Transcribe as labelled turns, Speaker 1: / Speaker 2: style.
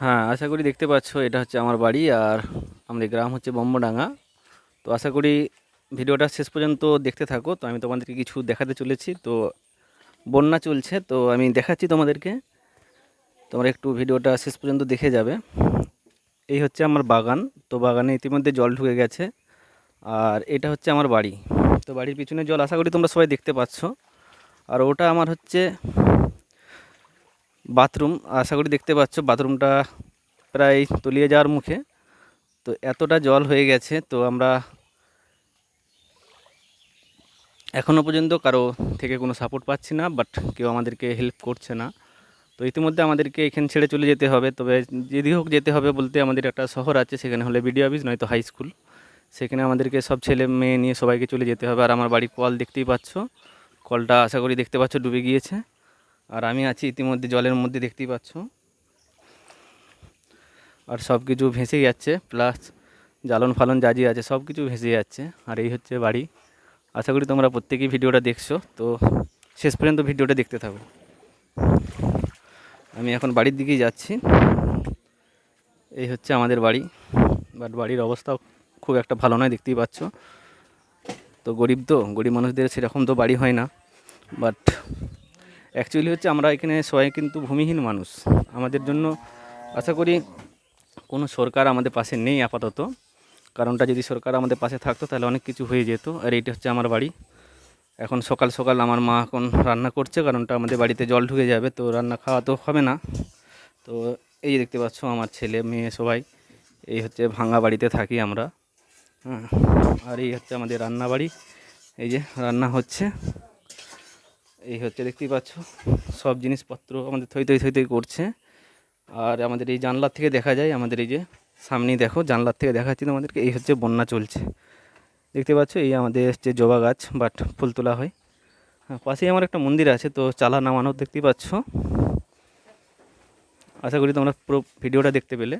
Speaker 1: হ্যাঁ, আশা করি দেখতে পাচ্ছ এটা হচ্ছে আমার বাড়ি আর আমাদের গ্রাম হচ্ছে ব্রহ্মডাঙ্গা। তো আশা করি ভিডিওটা শেষ পর্যন্ত দেখতে থাকো। তো আমি তোমাদেরকে কিছু দেখাতে চলেছি। তো বন্যা চলছে, তো আমি দেখাচ্ছি তোমাদেরকে। তোমরা একটু ভিডিওটা শেষ পর্যন্ত দেখে যাবে। এই হচ্ছে আমার বাগান। তো বাগানে ইতিমধ্যে জল ঢুকে গেছে। আর এটা হচ্ছে আমার বাড়ি। তো বাড়ির পিছনে জল আশা করি তোমরা সবাই দেখতে পাচ্ছ। আর ওটা আমার হচ্ছে বাথরুম। আশা করি দেখতে পাচ্ছ বাথরুমটা প্রায় তলিয়ে যাওয়ার মুখে। তো এতটা জল হয়ে গেছে, তো আমরা এখনও পর্যন্ত কারো থেকে কোনো সাপোর্ট পাচ্ছি না, বাট কেউ আমাদেরকে হেল্প করছে না। তো ইতিমধ্যে আমাদেরকে এখান ছেড়ে চলে যেতে হবে। তবে যদি হোক যেতে হবে বলতে আমাদের একটা শহর আছে, সেখানে হলে বিডিও অফিস নয়তো হাই স্কুল। সেখানে আমাদেরকে সব ছেলে মেয়ে নিয়ে সবাইকে চলে যেতে হবে। আর আমার বাড়ির কল দেখতেই পাচ্ছ, কলটা আশা করি দেখতে পাচ্ছ ডুবে গিয়েছে। আর আমি আছি ইতিমধ্যে জলের মধ্যে, দেখতেই পাচ্ছ। আর সব কিছু ভেসে যাচ্ছে, প্লাস জ্বালন ফালন যা যা আছে সব কিছু ভেসে যাচ্ছে। আর এই হচ্ছে বাড়ি। আশা করি তোমরা প্রত্যেকেই ভিডিওটা দেখছো, তো শেষ পর্যন্ত ভিডিওটা দেখতে থাকো। আমি এখন বাড়ির দিকেই যাচ্ছি। এই হচ্ছে আমাদের বাড়ি, বাট বাড়ির অবস্থাও খুব একটা ভালো নয়, দেখতেই পাচ্ছ। তো গরিব মানুষদের সেরকম তো বাড়ি হয় না। বাট অ্যাকচুয়ালি হচ্ছে আমরা এখানে সবাই কিন্তু ভূমিহীন মানুষ। আমাদের জন্য আশা করি কোনো সরকার আমাদের পাশে নেই আপাতত। কারণটা যদি সরকার আমাদের পাশে থাকতো তাহলে অনেক কিছু হয়ে যেত। আর এইটা হচ্ছে আমার বাড়ি। এখন সকাল সকাল আমার মা এখন রান্না করছে, কারণটা আমাদের বাড়িতে জল ঢুকে যাবে, তো রান্না খাওয়া তো হবে না। তো এই যে দেখতে পাচ্ছ আমার ছেলে মেয়ে সবাই, এই হচ্ছে ভাঙা বাড়িতে থাকি আমরা। হ্যাঁ, আর এই হচ্ছে আমাদের রান্না বাড়ি। এই যে রান্না হচ্ছে, এই হচ্ছে দেখতেই পাচ্ছ সব জিনিসপত্র আমাদের থই থই থই থই করছে। আর আমাদের এই জানলার থেকে দেখা যায়, আমাদের এই যে সামনেই দেখো জানলার থেকে দেখাচ্ছি তোমাদেরকে, এই হচ্ছে বন্যা চলছে। দেখতে পাচ্ছ এই আমাদের হচ্ছে জবা গাছ, বাট ফুল তোলা হয়। হ্যাঁ, পাশেই আমার একটা মন্দির আছে, তো চালা নামানো দেখতেই পাচ্ছ। আশা করি তোমরা পুরো ভিডিওটা দেখতে পেলে।